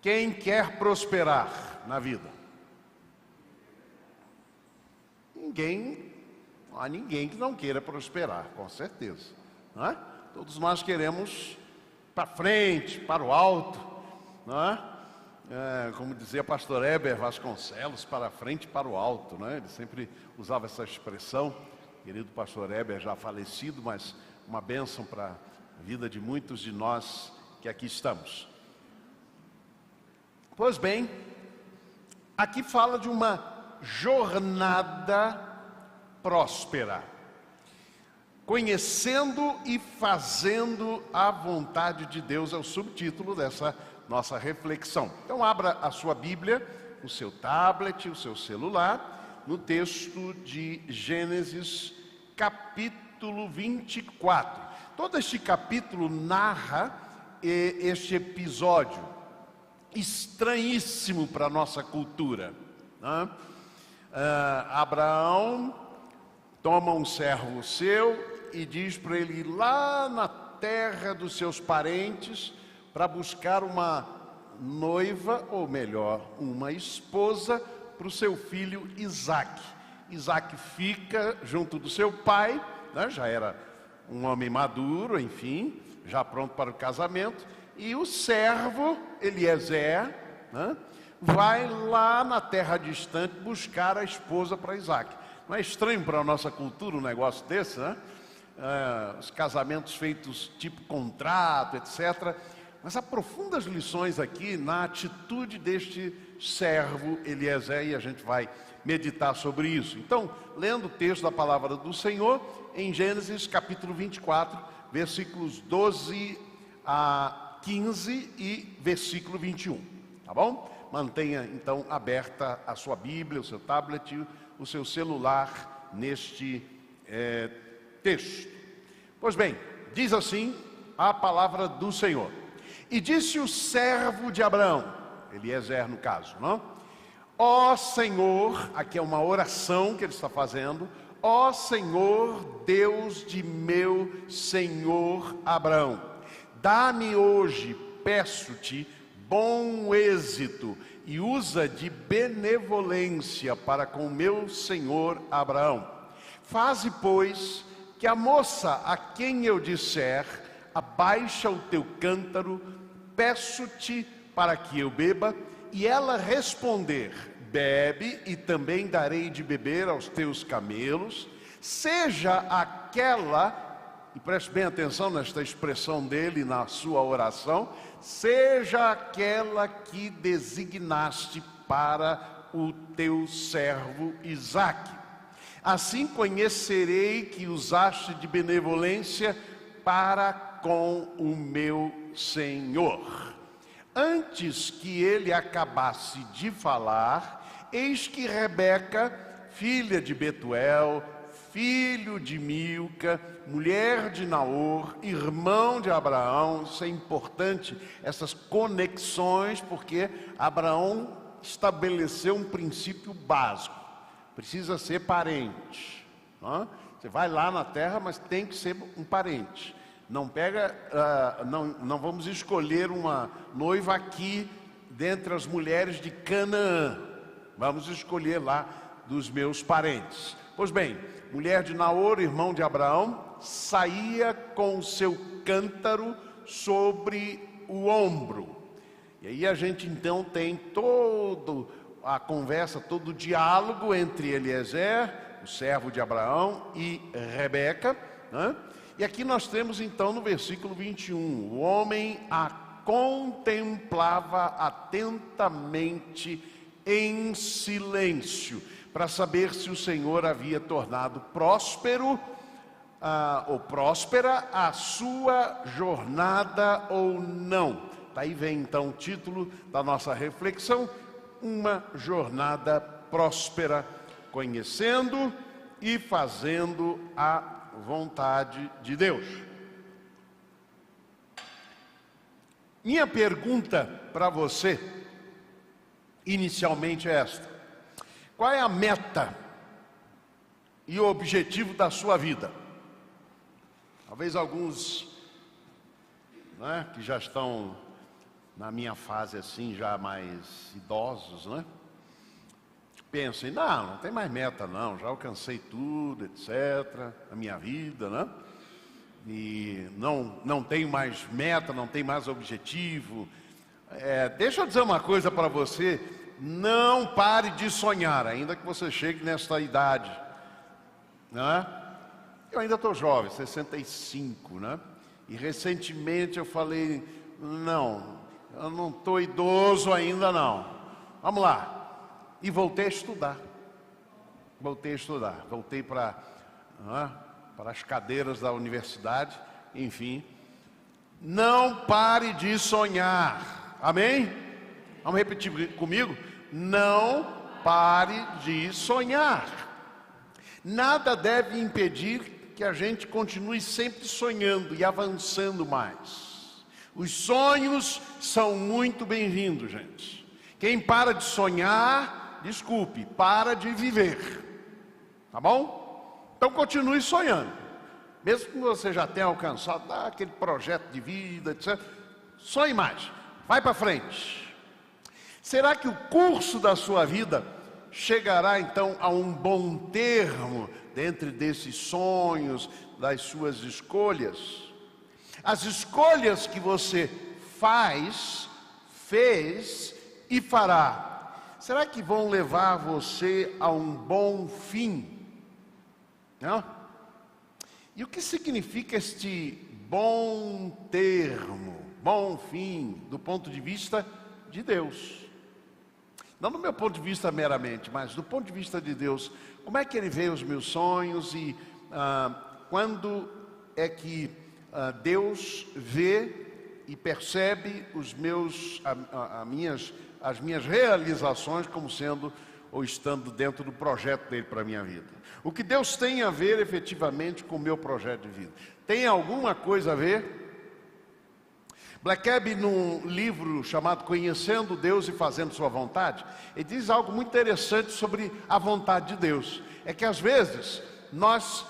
Quem quer prosperar na vida? Não há ninguém que não queira prosperar, com certeza, não é? Todos nós queremos para frente, para o alto, não é? Como dizia pastor Heber Vasconcelos, para frente e para o alto, né? Ele sempre usava essa expressão, querido pastor Heber, já falecido, mas uma bênção para a vida de muitos de nós que aqui estamos. Pois bem, aqui fala de uma jornada próspera, conhecendo e fazendo a vontade de Deus, é o subtítulo dessa nossa reflexão. Então abra a sua Bíblia, o seu tablet, o seu celular, no texto de Gênesis, capítulo 24. Todo este capítulo narra este episódio estranhíssimo para a nossa cultura, né? Abraão toma um servo seu e diz para ele ir lá na terra dos seus parentes para buscar uma noiva, ou melhor, uma esposa para o seu filho Isaque. Isaque fica junto do seu pai, né? Já era um homem maduro, enfim, já pronto para o casamento, e o servo Eliezer, né, vai lá na terra distante buscar a esposa para Isaque. Não é estranho para a nossa cultura um negócio desse, né? Os casamentos feitos tipo contrato, etc. Mas há profundas lições aqui na atitude deste servo Eliezer, e a gente vai meditar sobre isso. Então, lendo o texto da palavra do Senhor, em Gênesis capítulo 24, versículos 12 a 15 e versículo 21, tá bom? Mantenha então aberta a sua Bíblia, o seu tablet, o seu celular neste texto. Pois bem, diz assim a palavra do Senhor: e disse o servo de Abraão, Eliezer no caso, não? Ó Senhor, aqui é uma oração que ele está fazendo, ó Senhor, Deus de meu Senhor Abraão, dá-me hoje, peço-te, bom êxito e usa de benevolência para com meu senhor Abraão. Faze, pois, que a moça a quem eu disser, abaixa o teu cântaro, peço-te para que eu beba, e ela responder, bebe, e também darei de beber aos teus camelos, seja aquela, e preste bem atenção nesta expressão dele na sua oração, seja aquela que designaste para o teu servo Isaque. Assim conhecerei que usaste de benevolência para com o meu Senhor. Antes que ele acabasse de falar, eis que Rebeca, filha de Betuel, filho de Milca, mulher de Naor, irmão de Abraão, isso é importante, essas conexões, porque Abraão estabeleceu um princípio básico, precisa ser parente, não? Você vai lá na terra, mas tem que ser um parente. Não pega, não vamos escolher uma noiva aqui dentre as mulheres de Canaã, vamos escolher lá dos meus parentes. Pois bem, mulher de Naor, irmão de Abraão, saía com o seu cântaro sobre o ombro. E aí a gente então tem toda a conversa, todo o diálogo entre Eliezer, o servo de Abraão, e Rebeca, né? E aqui nós temos então no versículo 21, o homem a contemplava atentamente em silêncio, para saber se o Senhor havia tornado próspero ou próspera a sua jornada ou não. Daí vem então o título da nossa reflexão, uma jornada próspera, conhecendo e fazendo a vontade de Deus. Minha pergunta para você, inicialmente, é esta: qual é a meta e o objetivo da sua vida? Talvez alguns, né, que já estão na minha fase assim, já mais idosos, né? Pensem, não tem mais meta não, já alcancei tudo, etc, na minha vida, né? E não tenho mais meta, não tenho mais objetivo. Deixa eu dizer uma coisa para você, não pare de sonhar, ainda que você chegue nesta idade, né? Eu ainda estou jovem, 65, né? E recentemente eu falei, não, eu não estou idoso ainda não, vamos lá. E voltei a estudar, voltei para as cadeiras da universidade, enfim. Não pare de sonhar, amém? Vamos repetir comigo? Não pare de sonhar. Nada deve impedir que a gente continue sempre sonhando e avançando mais. Os sonhos são muito bem-vindos, gente. Quem para de sonhar, desculpe, para de viver. Tá bom? Então continue sonhando. Mesmo que você já tenha alcançado aquele projeto de vida, etc. Sonhe mais. Vai para frente. Será que o curso da sua vida chegará então a um bom termo dentro desses sonhos, das suas escolhas? As escolhas que você fez e fará, será que vão levar você a um bom fim? Não? E o que significa este bom termo, bom fim, do ponto de vista de Deus? Não do meu ponto de vista meramente, mas do ponto de vista de Deus. Como é que Ele vê os meus sonhos e quando é que Deus vê e percebe as minhas realizações como sendo ou estando dentro do projeto dele para a minha vida? O que Deus tem a ver efetivamente com o meu projeto de vida? Tem alguma coisa a ver? Black Ebb, num livro chamado Conhecendo Deus e Fazendo Sua Vontade, ele diz algo muito interessante sobre a vontade de Deus. É que às vezes nós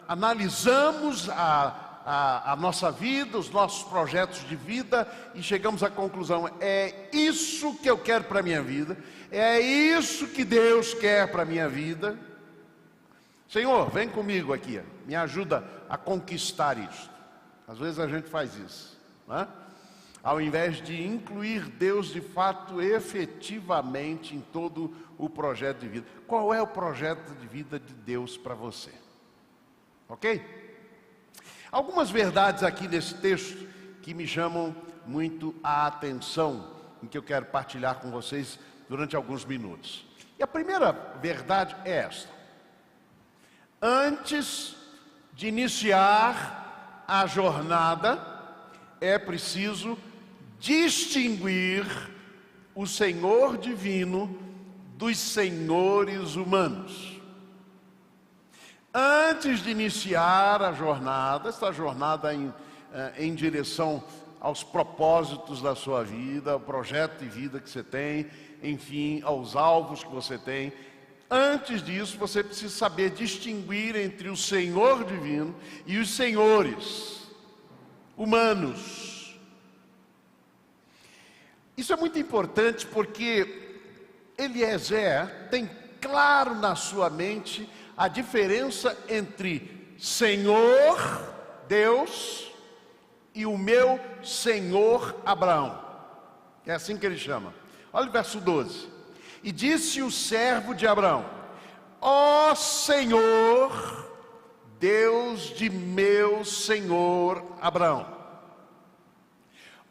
analisamos a nossa vida, os nossos projetos de vida e chegamos à conclusão, é isso que eu quero para a minha vida, é isso que Deus quer para a minha vida. Senhor, vem comigo aqui, me ajuda a conquistar isso. Às vezes a gente faz isso, né? Ao invés de incluir Deus de fato, efetivamente em todo o projeto de vida. Qual é o projeto de vida de Deus para você? Ok? Algumas verdades aqui nesse texto que me chamam muito a atenção, em que eu quero partilhar com vocês durante alguns minutos. E a primeira verdade é esta: antes de iniciar a jornada, é preciso distinguir o Senhor divino dos senhores humanos. Antes de iniciar a jornada, esta jornada em direção aos propósitos da sua vida, ao projeto de vida que você tem, enfim, aos alvos que você tem, antes disso você precisa saber distinguir entre o Senhor divino e os senhores humanos. Isso é muito importante porque Eliezer tem claro na sua mente a diferença entre Senhor, Deus, e o meu Senhor Abraão. É assim que ele chama. Olha o verso 12. E disse o servo de Abraão: ó Senhor, Deus de meu Senhor Abraão.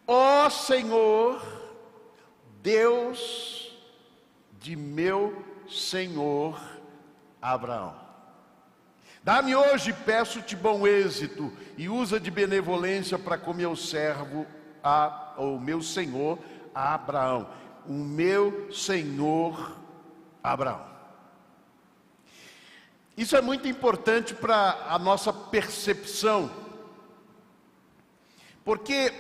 Ó Senhor, Deus de meu Senhor Abraão. Dá-me hoje, peço-te, bom êxito, e usa de benevolência para com meu servo, ou meu senhor Abraão. O meu senhor Abraão. Isso é muito importante para a nossa percepção, porque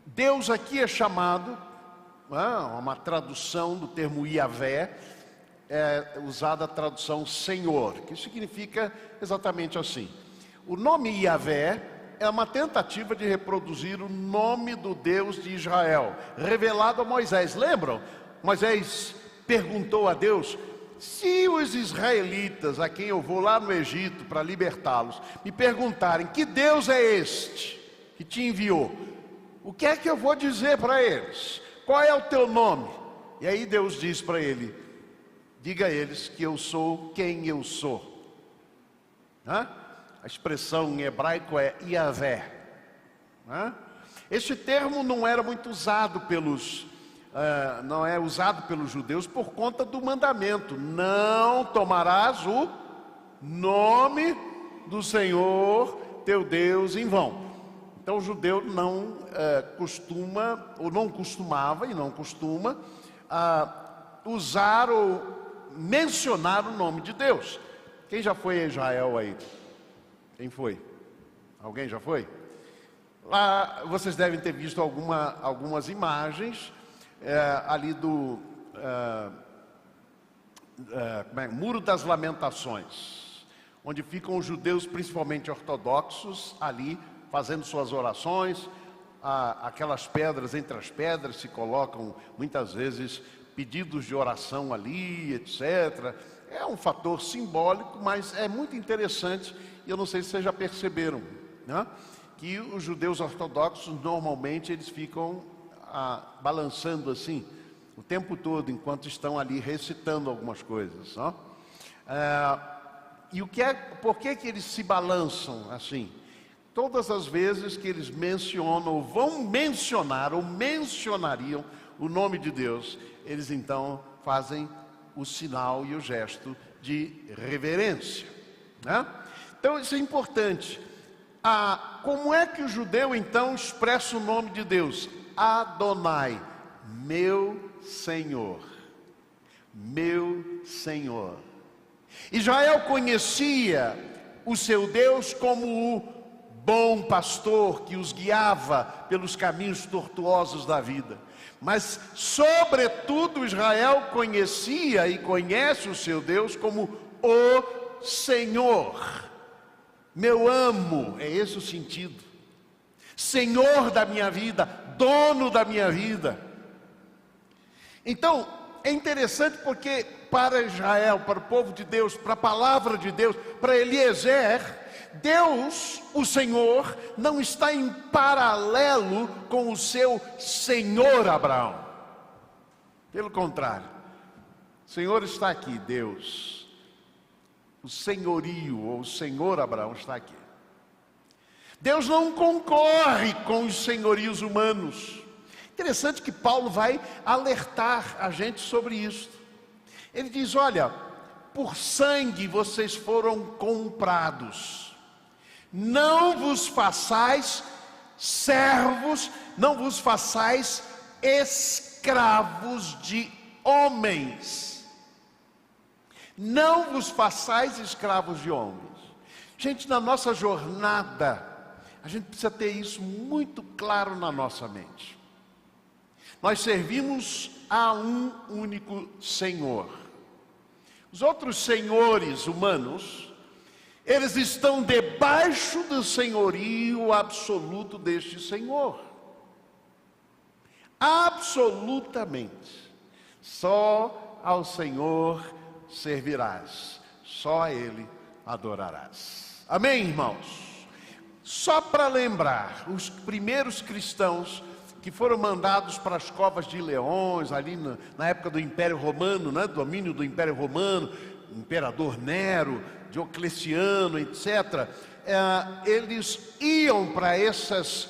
Deus aqui é chamado, uma tradução do termo Yavé, é usada a tradução Senhor, que significa exatamente assim. O nome Yavé é uma tentativa de reproduzir o nome do Deus de Israel, revelado a Moisés. Lembram? Moisés perguntou a Deus: se os israelitas, a quem eu vou lá no Egito para libertá-los, me perguntarem que Deus é este que te enviou, o que é que eu vou dizer para eles? Qual é o teu nome? E aí Deus diz para ele: diga a eles que eu sou quem eu sou. A expressão em hebraico é Yavé. Este termo não era muito usado não é usado pelos judeus por conta do mandamento: não tomarás o nome do Senhor teu Deus em vão. Então o judeu não costumava usar ou mencionar o nome de Deus. Quem já foi a Israel aí? Quem foi? Alguém já foi? Lá vocês devem ter visto algumas imagens ali do Muro das Lamentações, onde ficam os judeus, principalmente ortodoxos, ali fazendo suas orações. Aquelas pedras, entre as pedras se colocam muitas vezes pedidos de oração ali, etc. É um fator simbólico, mas é muito interessante. E eu não sei se vocês já perceberam, né, que os judeus ortodoxos normalmente eles ficam balançando assim o tempo todo enquanto estão ali recitando algumas coisas, né? E por que eles se balançam assim? Todas as vezes que eles mencionam, ou vão mencionar, ou mencionariam o nome de Deus, eles então fazem o sinal e o gesto de reverência, né? Então isso é importante. Como é que o judeu então expressa o nome de Deus? Adonai, meu Senhor, meu Senhor. Israel conhecia o seu Deus como o bom pastor que os guiava pelos caminhos tortuosos da vida. Mas, sobretudo, Israel conhecia e conhece o seu Deus como o Senhor. Meu amo, é esse o sentido. Senhor da minha vida, dono da minha vida. Então, é interessante porque para Israel, para o povo de Deus, para a palavra de Deus, para Eliezer, Deus, o Senhor, não está em paralelo com o seu Senhor Abraão. Pelo contrário, o Senhor está aqui, Deus. O senhorio, ou o Senhor Abraão está aqui. Deus não concorre com os senhorios humanos. Interessante que Paulo vai alertar a gente sobre isso. Ele diz: olha, por sangue vocês foram comprados. Não vos façais servos, não vos façais escravos de homens. Não vos façais escravos de homens. Gente, na nossa jornada, a gente precisa ter isso muito claro na nossa mente. Nós servimos a um único Senhor. Os outros senhores humanos, eles estão debaixo do senhorio absoluto deste Senhor. Absolutamente. Só ao Senhor servirás, só a Ele adorarás. Amém, irmãos? Só para lembrar, os primeiros cristãos que foram mandados para as covas de leões, ali na época do Império Romano, né, domínio do Império Romano, Imperador Nero, Diocleciano, etc. Eles iam para essas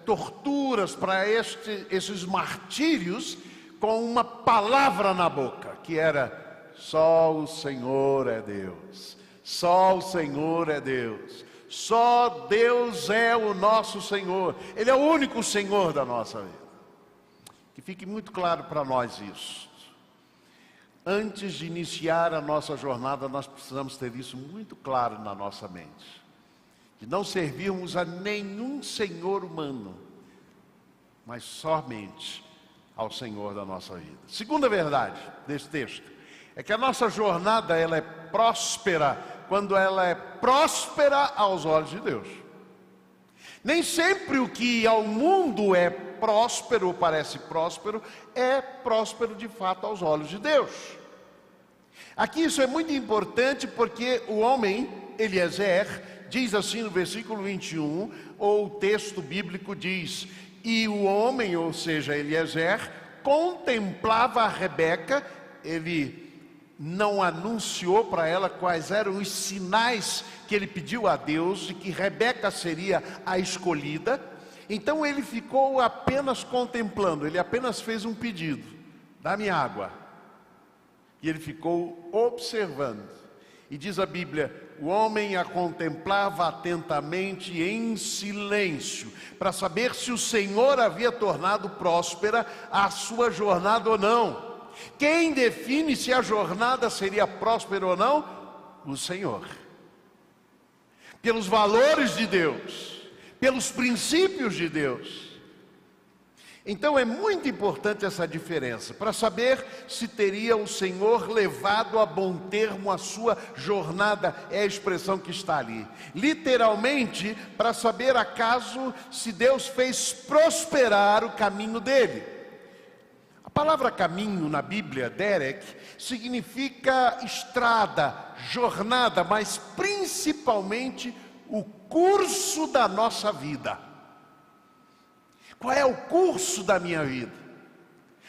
torturas, para esses martírios, com uma palavra na boca, que era: só o Senhor é Deus, só o Senhor é Deus. Só Deus é o nosso Senhor. Ele é o único Senhor da nossa vida. Que fique muito claro para nós isso. Antes de iniciar a nossa jornada, nós precisamos ter isso muito claro na nossa mente. De não servirmos a nenhum senhor humano, mas somente ao Senhor da nossa vida. Segunda verdade desse texto é que a nossa jornada ela é próspera quando ela é próspera aos olhos de Deus. Nem sempre o que ao mundo é próspero, ou parece próspero, é próspero de fato aos olhos de Deus. Aqui isso é muito importante porque o homem, Eliezer, diz assim no versículo 21, ou o texto bíblico diz: e o homem, ou seja, Eliezer, contemplava a Rebeca. Ele não anunciou para ela quais eram os sinais que ele pediu a Deus de que Rebeca seria a escolhida. Então ele ficou apenas contemplando, ele apenas fez um pedido: dá-me água. E ele ficou observando. E diz a Bíblia: o homem a contemplava atentamente em silêncio, para saber se o Senhor havia tornado próspera a sua jornada ou não. Quem define se a jornada seria próspera ou não? O Senhor. Pelos valores de Deus, pelos princípios de Deus. Então é muito importante essa diferença, para saber se teria o Senhor levado a bom termo a sua jornada, é a expressão que está ali. Literalmente, para saber acaso se Deus fez prosperar o caminho dele. A palavra caminho na Bíblia, derek, significa estrada, jornada, mas principalmente o curso da nossa vida. Qual é o curso da minha vida?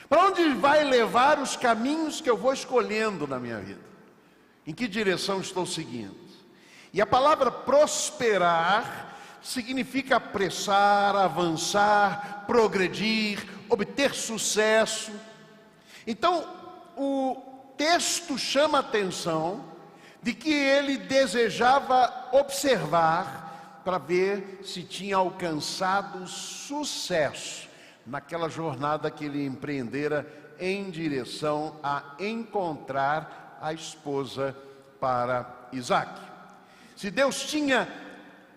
Para onde vai levar os caminhos que eu vou escolhendo na minha vida? Em que direção estou seguindo? E a palavra prosperar significa apressar, avançar, progredir, obter sucesso. Então, o texto chama a atenção de que ele desejava observar para ver se tinha alcançado sucesso naquela jornada que ele empreendera em direção a encontrar a esposa para Isaac. Se Deus tinha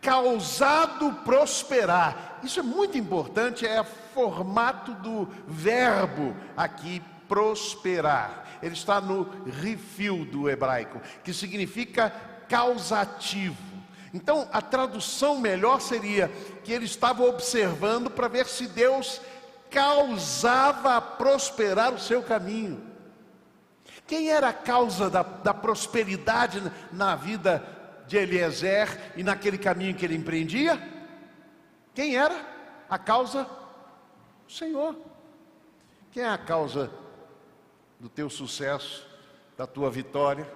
causado prosperar, isso é muito importante, é o formato do verbo aqui, prosperar. Ele está no refil do hebraico, que significa causativo. Então, a tradução melhor seria que ele estava observando para ver se Deus causava a prosperar o seu caminho. Quem era a causa da prosperidade na vida de Eliezer e naquele caminho que ele empreendia? Quem era a causa? O Senhor. Quem é a causa do teu sucesso, da tua vitória,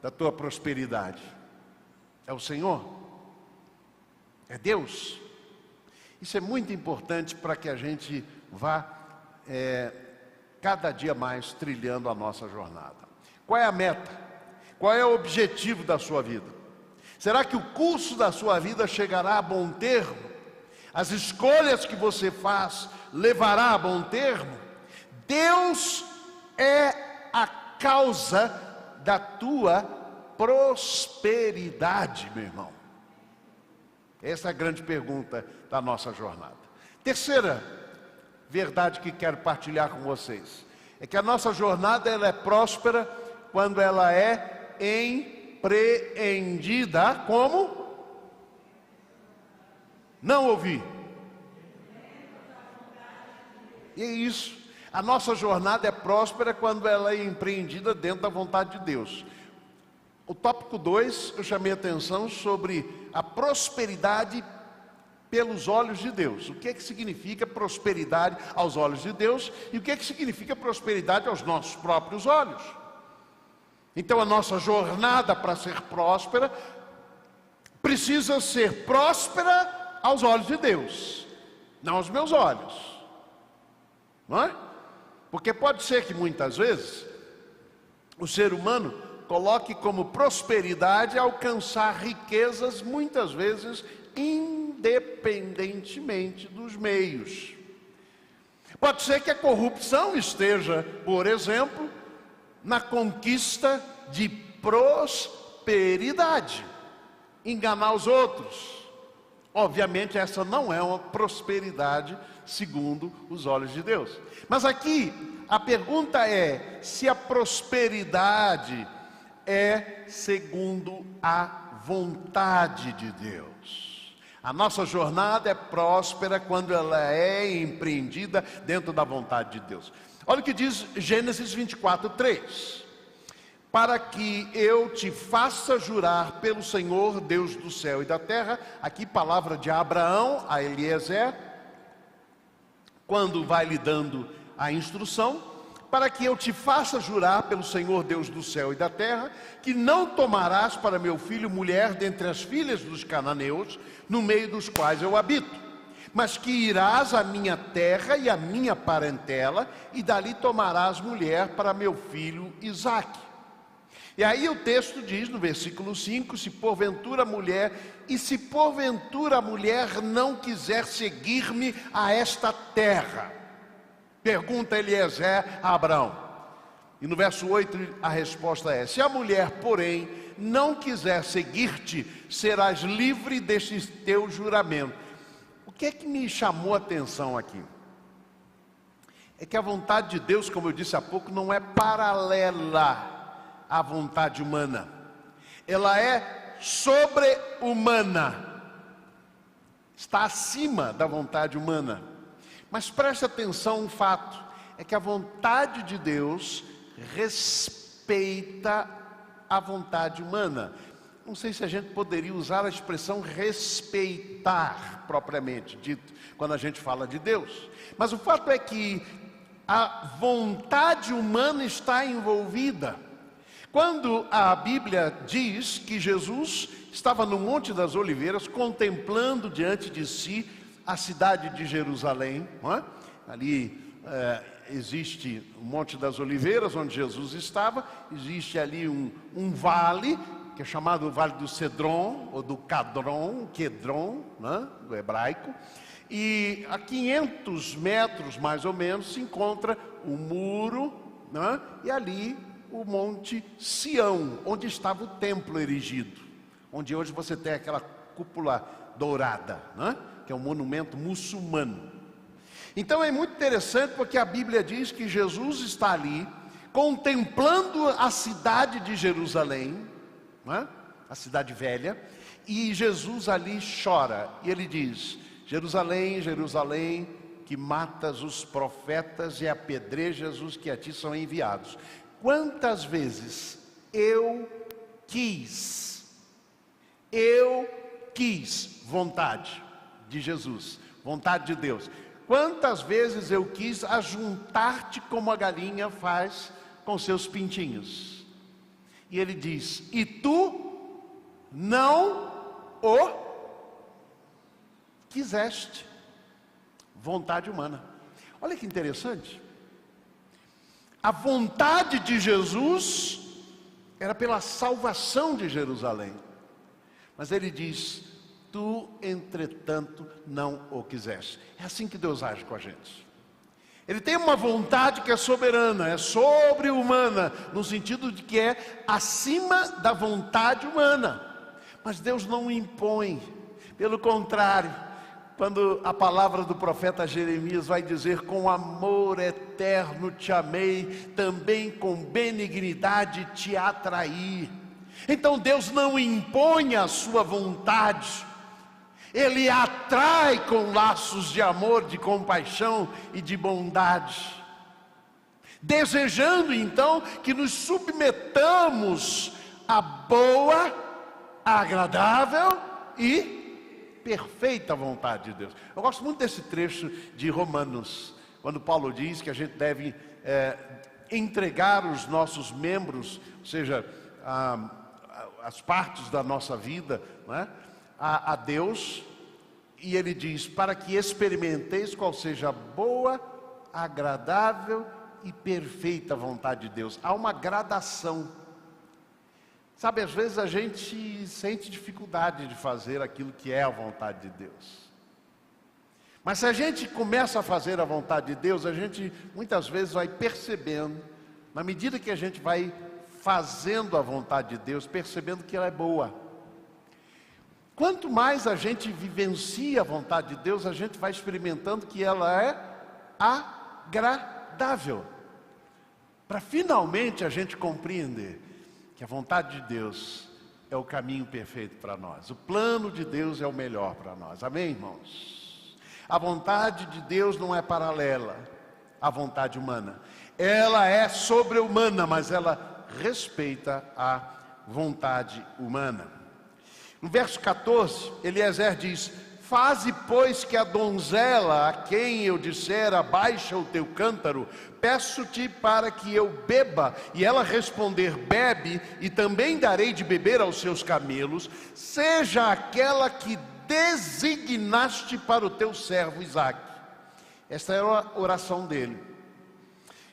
da tua prosperidade? É o Senhor, é Deus. Isso é muito importante para que a gente vá cada dia mais trilhando a nossa jornada. Qual é a meta? Qual é o objetivo da sua vida? Será que o curso da sua vida chegará a bom termo? As escolhas que você faz levará a bom termo? Deus é a causa da tua prosperidade, meu irmão. Essa é a grande pergunta da nossa jornada. Terceira verdade que quero partilhar com vocês é que a nossa jornada ela é próspera quando ela é empreendida como? Não ouvi. E é isso. A nossa jornada é próspera quando ela é empreendida dentro da vontade de Deus. O tópico 2, eu chamei a atenção sobre a prosperidade pelos olhos de Deus. O que é que significa prosperidade aos olhos de Deus e o que é que significa prosperidade aos nossos próprios olhos? Então a nossa jornada para ser próspera precisa ser próspera aos olhos de Deus, não aos meus olhos. Não é? Porque pode ser que muitas vezes o ser humano coloque como prosperidade alcançar riquezas, muitas vezes independentemente dos meios. Pode ser que a corrupção esteja, por exemplo, na conquista de prosperidade, enganar os outros. Obviamente essa não é uma prosperidade segundo os olhos de Deus. Mas aqui a pergunta é se a prosperidade é segundo a vontade de Deus. A nossa jornada é próspera quando ela é empreendida dentro da vontade de Deus. Olha o que diz Gênesis 24:3. Para que eu te faça jurar pelo Senhor, Deus do céu e da terra. Aqui palavra de Abraão a Eliezer, quando vai lhe dando a instrução. Para que eu te faça jurar pelo Senhor Deus do céu e da terra, que não tomarás para meu filho mulher dentre as filhas dos cananeus, no meio dos quais eu habito, mas que irás à minha terra e à minha parentela, e dali tomarás mulher para meu filho Isaque. E aí o texto diz no versículo 5, se porventura a mulher não quiser seguir-me a esta terra, pergunta Eliezer a Abraão. E no verso 8 a resposta é: se a mulher, porém, não quiser seguir-te, serás livre deste teu juramento. O que é que me chamou a atenção aqui? É que a vontade de Deus, como eu disse há pouco, não é paralela à vontade humana. Ela é sobre-humana. Está acima da vontade humana. Mas preste atenção, um fato é que a vontade de Deus respeita a vontade humana. Não sei se a gente poderia usar a expressão respeitar propriamente dito, quando a gente fala de Deus. Mas o fato é que a vontade humana está envolvida. Quando a Bíblia diz que Jesus estava no Monte das Oliveiras, contemplando diante de si a cidade de Jerusalém, não é? Ali existe o Monte das Oliveiras, onde Jesus estava. Existe ali um vale, que é chamado o Vale do Cedron, ou do Quedron, né? Do hebraico. E a 500 metros, mais ou menos, se encontra o muro, né? E ali o Monte Sião, onde estava o templo erigido, onde hoje você tem aquela cúpula dourada, né? Que é um monumento muçulmano. Então é muito interessante, porque a Bíblia diz que Jesus está ali contemplando a cidade de Jerusalém, né? A cidade velha, e Jesus ali chora, e ele diz: Jerusalém, Jerusalém, que matas os profetas e apedrejas os que a ti são enviados. Quantas vezes eu quis, vontade de Jesus, vontade de Deus. Quantas vezes eu quis ajuntar-te como a galinha faz com seus pintinhos. E ele diz: e tu não o quiseste. Vontade humana. Olha que interessante. A vontade de Jesus era pela salvação de Jerusalém. Mas ele diz: tu, entretanto, não o quiseste. É assim que Deus age com a gente. Ele tem uma vontade que é soberana, é sobre-humana, no sentido de que é acima da vontade humana. Mas Deus não impõe. Pelo contrário, quando a palavra do profeta Jeremias vai dizer: com amor eterno te amei, também com benignidade te atraí. Então Deus não impõe a sua vontade, Ele atrai com laços de amor, de compaixão e de bondade, desejando então que nos submetamos à boa, agradável e perfeita vontade de Deus. Eu gosto muito desse trecho de Romanos, quando Paulo diz que a gente deve entregar os nossos membros, ou seja, as partes da nossa vida, não é? A Deus, e ele diz: para que experimenteis qual seja a boa, agradável e perfeita vontade de Deus. Há uma gradação. Sabe, às vezes a gente sente dificuldade de fazer aquilo que é a vontade de Deus. Mas se a gente começa a fazer a vontade de Deus, a gente muitas vezes vai percebendo, na medida que a gente vai fazendo a vontade de Deus, percebendo que ela é boa. Quanto mais a gente vivencia a vontade de Deus, a gente vai experimentando que ela é agradável. Para finalmente a gente compreender que a vontade de Deus é é o caminho perfeito para nós. O plano de Deus é o melhor para nós. Amém, irmãos? A vontade de Deus não é paralela à vontade humana. Ela é sobre-humana, mas ela respeita a vontade humana. No verso 14, Eliezer diz: faze, pois, que a donzela a quem eu disser abaixa o teu cântaro, peço-te para que eu beba, e ela responder bebe, e também darei de beber aos seus camelos, seja aquela que designaste para o teu servo Isaque. Esta era a oração dele.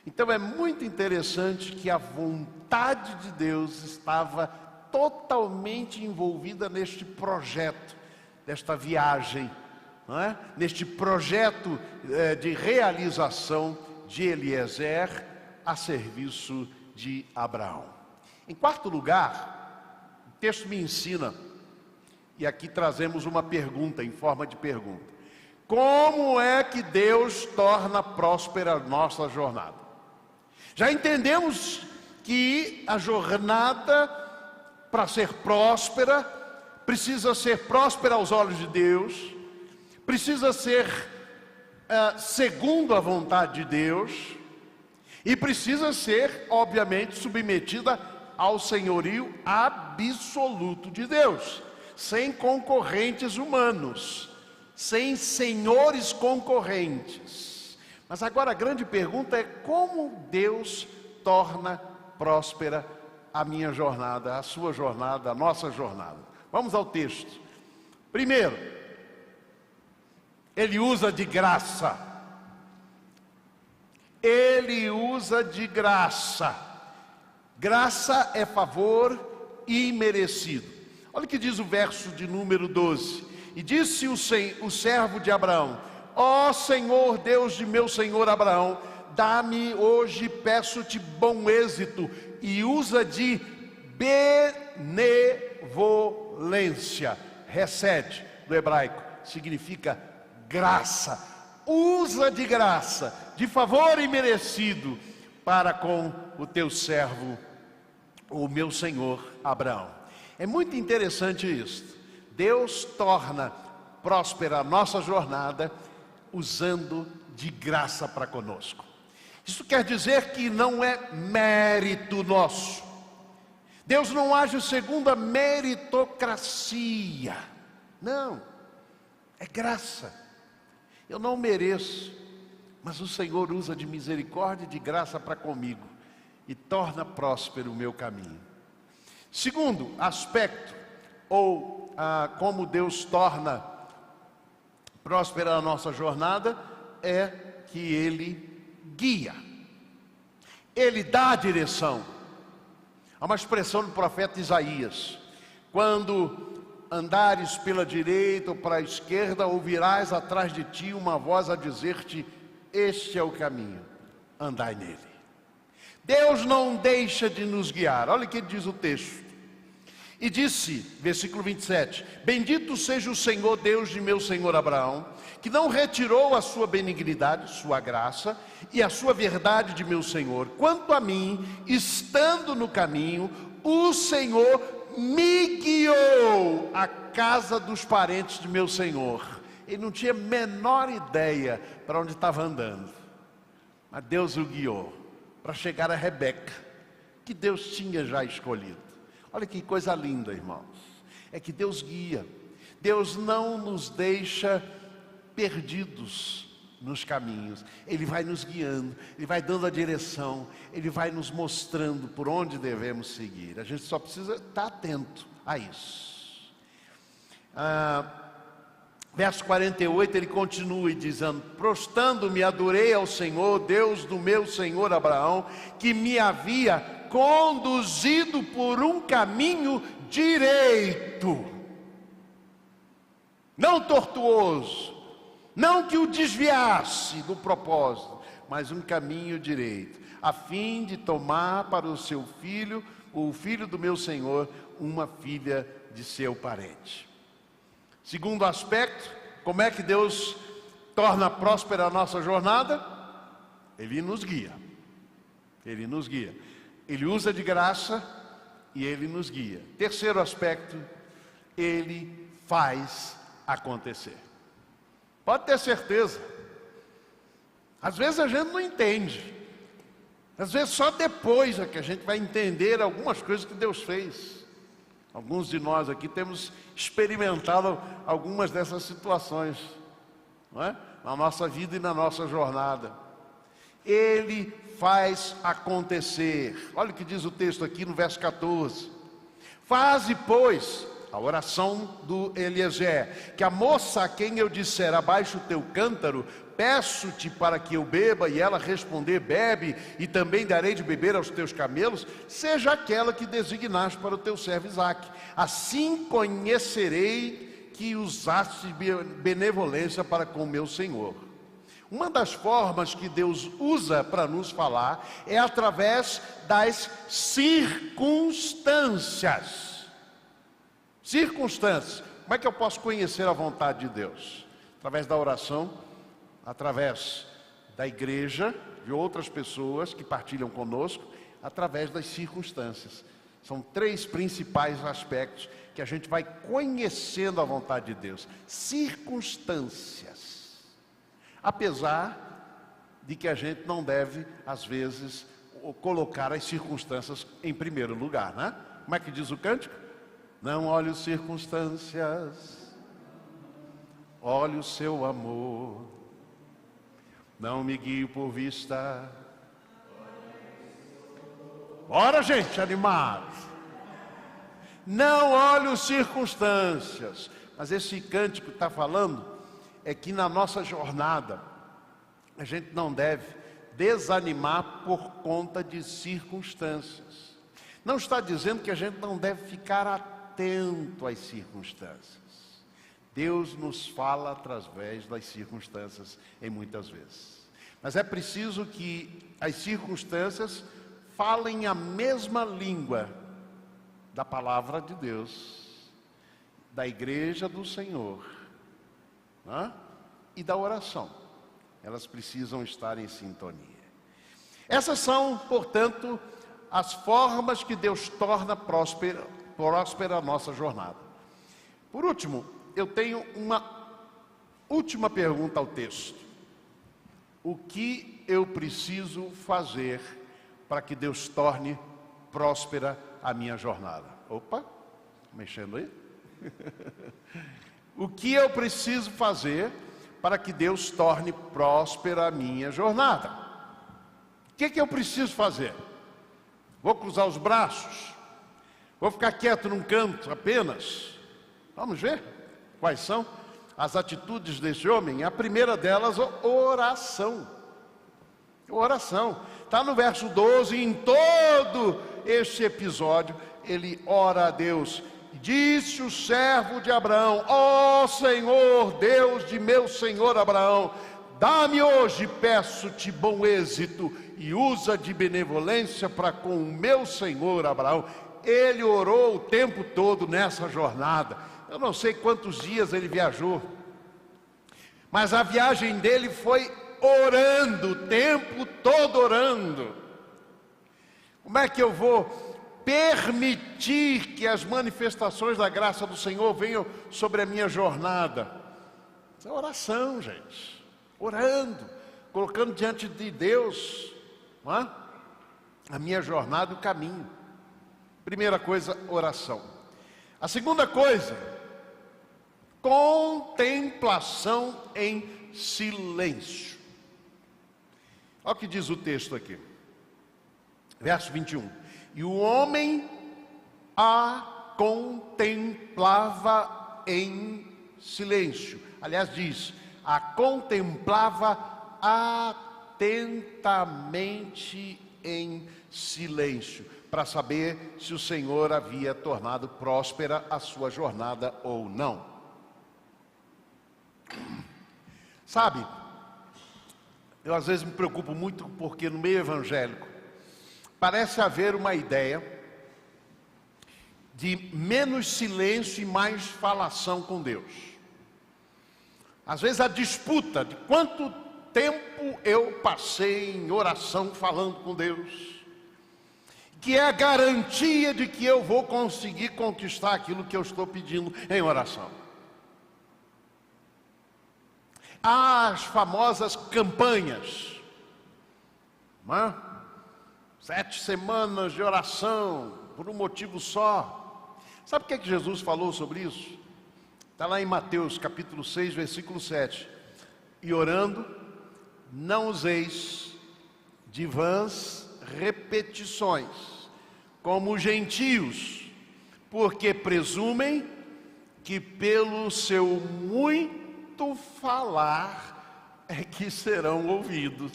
Então é muito interessante que a vontade de Deus estava totalmente envolvida neste projeto, desta viagem, não é? Neste projeto de realização de Eliezer a serviço de Abraão. Em quarto lugar, o texto me ensina, e aqui trazemos uma pergunta em forma de pergunta: como é que Deus torna próspera a nossa jornada? Já entendemos que a jornada, para ser próspera, precisa ser próspera aos olhos de Deus, precisa ser segundo a vontade de Deus, e precisa ser, obviamente, submetida ao senhorio absoluto de Deus, sem concorrentes humanos, sem senhores concorrentes. Mas agora a grande pergunta é: como Deus torna próspera a minha jornada, a sua jornada, a nossa jornada? Vamos ao texto. Primeiro, Ele usa de graça. Ele usa de graça. Graça é favor imerecido. Olha o que diz o verso de número 12. E disse o servo de Abraão: ó Senhor Deus de meu senhor Abraão, dá-me hoje, peço-te, bom êxito. E usa de benevolência. Recede, do hebraico, significa graça. Usa de graça, de favor imerecido, para com o teu servo, o meu senhor Abraão. É muito interessante isto. Deus torna próspera a nossa jornada usando de graça para conosco. Isso quer dizer que não é mérito nosso. Deus não age segundo a meritocracia. Não, é graça. Eu não mereço, mas o Senhor usa de misericórdia e de graça para comigo e torna próspero o meu caminho. Segundo aspecto, ou como Deus torna próspera a nossa jornada, é que Ele guia. Ele dá a direção. Há uma expressão do profeta Isaías: quando andares pela direita ou para a esquerda, ouvirás atrás de ti uma voz a dizer-te: este é o caminho, andai nele. Deus não deixa de nos guiar. Olha o que diz o texto. E disse, versículo 27, bendito seja o Senhor Deus de meu senhor Abraão, que não retirou a sua benignidade, sua graça e a sua verdade de meu senhor. Quanto a mim, estando no caminho, o Senhor me guiou à casa dos parentes de meu senhor. Ele não tinha a menor ideia para onde estava andando, mas Deus o guiou para chegar a Rebeca, que Deus tinha já escolhido. Olha que coisa linda, irmãos. É que Deus guia. Deus não nos deixa perdidos nos caminhos. Ele vai nos guiando, Ele vai dando a direção, Ele vai nos mostrando por onde devemos seguir. A gente só precisa estar atento a isso. Verso 48, ele continua dizendo: prostando-me, adorei ao Senhor, Deus do meu senhor Abraão, que me havia conduzido por um caminho direito, não tortuoso, não que o desviasse do propósito, mas um caminho direito, a fim de tomar para o seu filho, o filho do meu senhor, uma filha de seu parente. Segundo aspecto, como é que Deus torna próspera a nossa jornada? Ele nos guia. Ele nos guia. Ele usa de graça, e Ele nos guia. Terceiro aspecto, Ele faz acontecer. Pode ter certeza. Às vezes a gente não entende. Às vezes só depois é que a gente vai entender algumas coisas que Deus fez. Alguns de nós aqui temos experimentado algumas dessas situações, não é? Na nossa vida e na nossa jornada. Ele faz acontecer. Olha o que diz o texto aqui no verso 14. Faze, pois, a oração do Eliezer, que a moça a quem eu disser, abaixa o teu cântaro, peço-te para que eu beba, e ela responder, bebe, e também darei de beber aos teus camelos, seja aquela que designaste para o teu servo Isaque. Assim conhecerei que usaste benevolência para com o meu Senhor. Uma das formas que Deus usa para nos falar é através das circunstâncias. Circunstâncias. Como é que eu posso conhecer a vontade de Deus? Através da oração, através da igreja, de outras pessoas que partilham conosco, através das circunstâncias. São três principais aspectos que a gente vai conhecendo a vontade de Deus. Circunstâncias. Apesar de que a gente não deve, às vezes, colocar as circunstâncias em primeiro lugar, né? Como é que diz o cântico? Não olhe as circunstâncias, olhe o seu amor, não me guie por vista. Ora, gente, animados. Não olhe as circunstâncias. Mas esse cântico está falando é que na nossa jornada a gente não deve desanimar por conta de circunstâncias. Não está dizendo que a gente não deve ficar atento às circunstâncias. Deus nos fala através das circunstâncias em muitas vezes. Mas é preciso que as circunstâncias falem a mesma língua da palavra de Deus, da igreja do Senhor, né? E da oração. Elas precisam estar em sintonia. Essas são, portanto, as formas que Deus torna próspera a nossa jornada. Por último, eu tenho uma última pergunta ao texto. O que eu preciso fazer para que Deus torne próspera a minha jornada? Opa, mexendo aí? O que eu preciso fazer para que Deus torne próspera a minha jornada? O que eu preciso fazer? Vou cruzar os braços? Vou ficar quieto num canto apenas? Vamos ver quais são as atitudes desse homem. A primeira delas, oração. Oração. Está no verso 12, em todo este episódio, ele ora a Deus. Disse o servo de Abraão: ó Senhor, Deus de meu senhor Abraão, dá-me hoje, peço-te, bom êxito, e usa de benevolência para com o meu senhor Abraão. Ele orou o tempo todo nessa jornada. Eu não sei quantos dias ele viajou, mas a viagem dele foi orando, o tempo todo orando. Como é que eu vou permitir que as manifestações da graça do Senhor venham sobre a minha jornada? Isso é oração, gente. Orando, colocando diante de Deus, não é? A minha jornada e o caminho. Primeira coisa, oração. A segunda coisa, contemplação em silêncio. Olha o que diz o texto aqui, verso 21. E o homem a contemplava em silêncio. Aliás, diz, a contemplava atentamente em silêncio, para saber se o Senhor havia tornado próspera a sua jornada ou não. Sabe, eu às vezes me preocupo muito porque no meio evangélico parece haver uma ideia de menos silêncio e mais falação com Deus. Às vezes a disputa de quanto tempo eu passei em oração falando com Deus. que é a garantia de que eu vou conseguir conquistar aquilo que eu estou pedindo em oração. Há as famosas campanhas, não é? 7 semanas de oração, por um motivo só. Sabe o que é que Jesus falou sobre isso? Está lá em Mateus capítulo 6, versículo 7. E orando, não useis de vãs repetições, como os gentios, porque presumem que pelo seu muito falar é que serão ouvidos.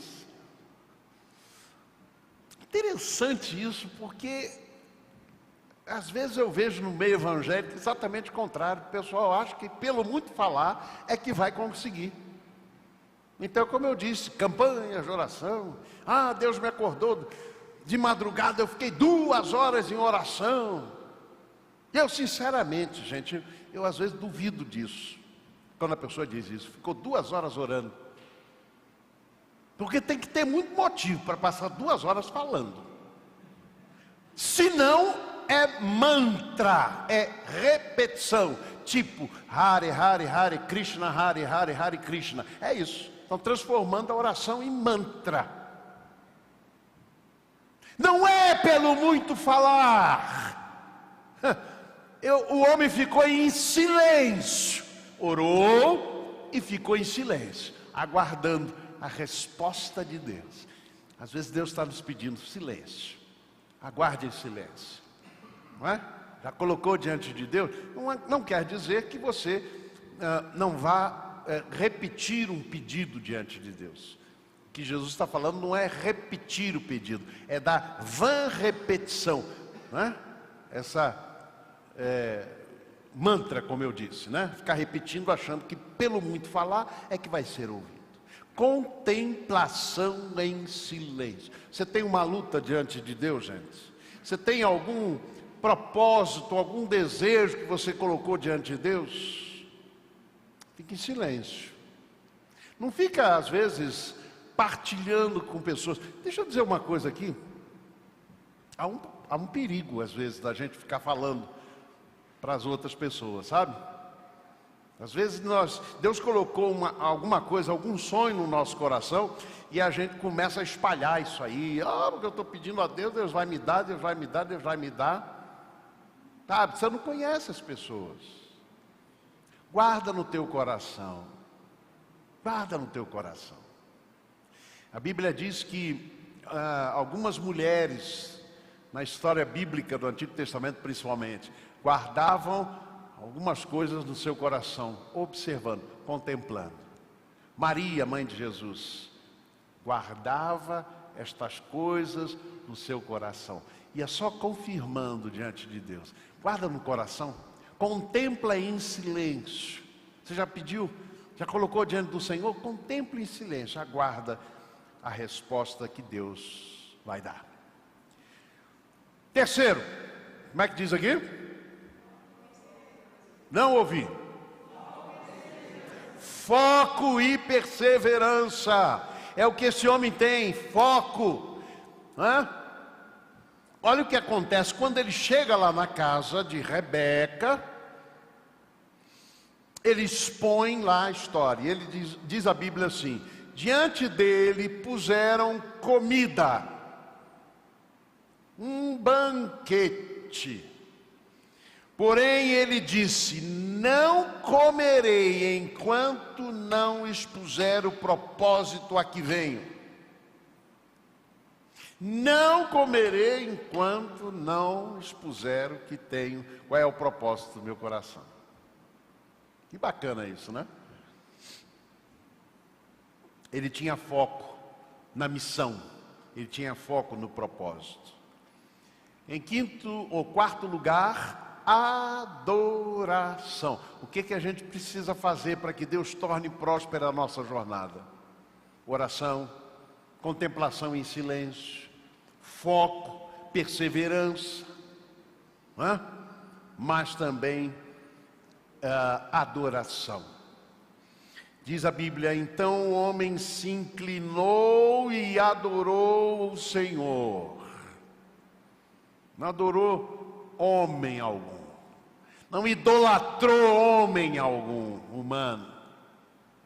Interessante isso, porque às vezes eu vejo no meio evangélico exatamente o contrário. O pessoal acha que pelo muito falar é que vai conseguir. Então, como eu disse, campanha de oração. Ah, Deus me acordou de madrugada, eu fiquei 2 horas em oração. Eu sinceramente, gente, eu às vezes duvido disso. Quando a pessoa diz isso, ficou 2 horas orando. Porque tem que ter muito motivo para passar 2 horas falando. Se não, é mantra, é repetição. Tipo, Hare, Hare, Hare Krishna, Hare, Hare, Hare Krishna. É isso. Estão transformando a oração em mantra. Não é pelo muito falar. O homem ficou em silêncio. Orou e ficou em silêncio, aguardando a resposta de Deus. Às vezes Deus está nos pedindo silêncio. Aguarde em silêncio. Não é? Já colocou diante de Deus? Não quer dizer que você não vá repetir um pedido diante de Deus. O que Jesus está falando não é repetir o pedido, é da vã repetição, não é? Essa mantra, como eu disse, né? Ficar repetindo achando que pelo muito falar é que vai ser ouvido. Contemplação em silêncio. Você tem uma luta diante de Deus, gente? Você tem algum propósito, algum desejo que você colocou diante de Deus? Fique em silêncio. Não fica, às vezes, partilhando com pessoas. Deixa eu dizer uma coisa aqui. Há um perigo, às vezes, da gente ficar falando para as outras pessoas, sabe? Às vezes Deus colocou alguma coisa, algum sonho no nosso coração, e a gente começa a espalhar isso aí. Porque eu estou pedindo a Deus, Deus vai me dar, Deus vai me dar, Deus vai me dar. Sabe, você não conhece as pessoas. Guarda no teu coração. Guarda no teu coração. A Bíblia diz que algumas mulheres, na história bíblica do Antigo Testamento principalmente, guardavam algumas coisas no seu coração, observando, contemplando. Maria, mãe de Jesus, guardava estas coisas no seu coração. Ia só confirmando diante de Deus. Guarda no coração, contempla em silêncio. Você já pediu? Já colocou diante do Senhor? Contemple em silêncio, aguarda a resposta que Deus vai dar. Terceiro, como é que diz aqui? Não ouvi. Foco e perseverança. É o que esse homem tem, foco. Olha o que acontece quando ele chega lá na casa de Rebeca. Ele expõe lá a história. Ele diz a Bíblia assim: diante dele puseram comida, um banquete. Porém ele disse: não comerei enquanto não expuser o propósito a que venho. Não comerei enquanto não expuser o que tenho. Qual é o propósito do meu coração? Que bacana isso, né? Ele tinha foco na missão. Ele tinha foco no propósito. Em quarto lugar, adoração. O que a gente precisa fazer para que Deus torne próspera a nossa jornada? Oração, contemplação em silêncio, foco, perseverança, mas também adoração. Diz a Bíblia: então o homem se inclinou e adorou o Senhor. não adorou homem algum, não idolatrou homem algum humano.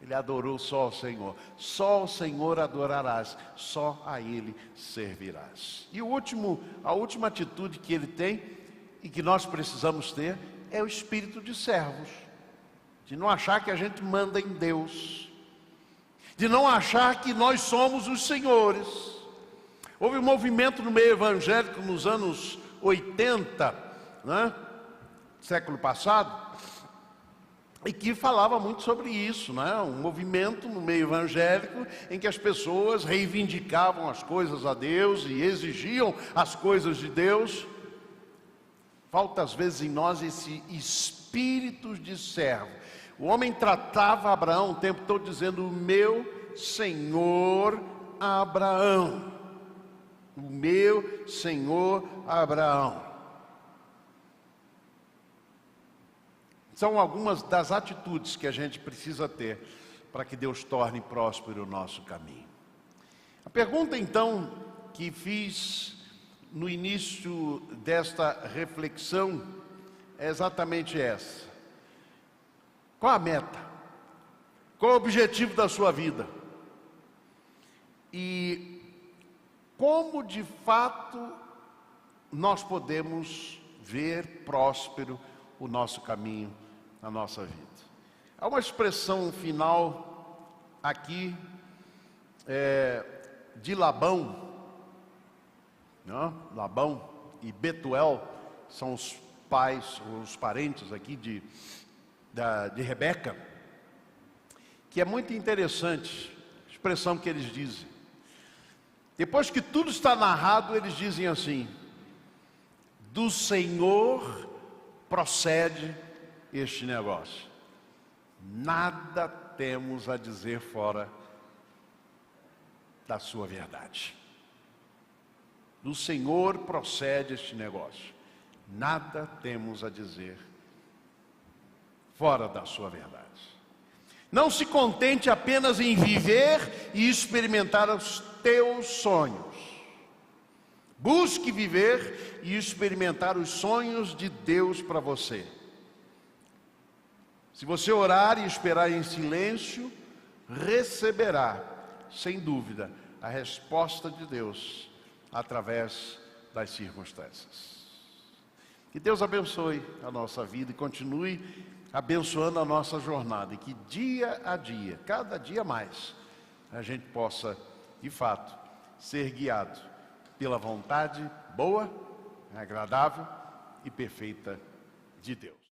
Ele adorou só o Senhor. Só o Senhor adorarás, só a Ele servirás. E a última atitude que ele tem e que nós precisamos ter é o espírito de servos, de não achar que a gente manda em Deus, de não achar que nós somos os senhores. Houve um movimento no meio evangélico nos anos 80, né, século passado, e que falava muito sobre isso, né? Um movimento no meio evangélico em que as pessoas reivindicavam as coisas a Deus e exigiam as coisas de Deus. Falta às vezes em nós esse espírito de servo. O homem tratava Abraão o tempo todo dizendo: o meu senhor Abraão, o meu senhor Abraão. São algumas das atitudes que a gente precisa ter para que Deus torne próspero o nosso caminho. A pergunta então que fiz no início desta reflexão é exatamente essa: qual a meta? Qual o objetivo da sua vida? E como de fato nós podemos ver próspero o nosso caminho, na nossa vida? Há uma expressão final aqui de Labão, né? Labão e Betuel são os pais, os parentes aqui de Rebeca, que é muito interessante a expressão que eles dizem. Depois que tudo está narrado, eles dizem assim: do Senhor procede este negócio, nada temos a dizer fora da sua verdade. Do Senhor procede este negócio, nada temos a dizer fora da sua verdade. Não se contente apenas em viver e experimentar os teus sonhos. Busque viver e experimentar os sonhos de Deus para você. Se você orar e esperar em silêncio, receberá, sem dúvida, a resposta de Deus através das circunstâncias. Que Deus abençoe a nossa vida e continue abençoando a nossa jornada, e que dia a dia, cada dia mais, a gente possa, de fato, ser guiado pela vontade boa, agradável e perfeita de Deus.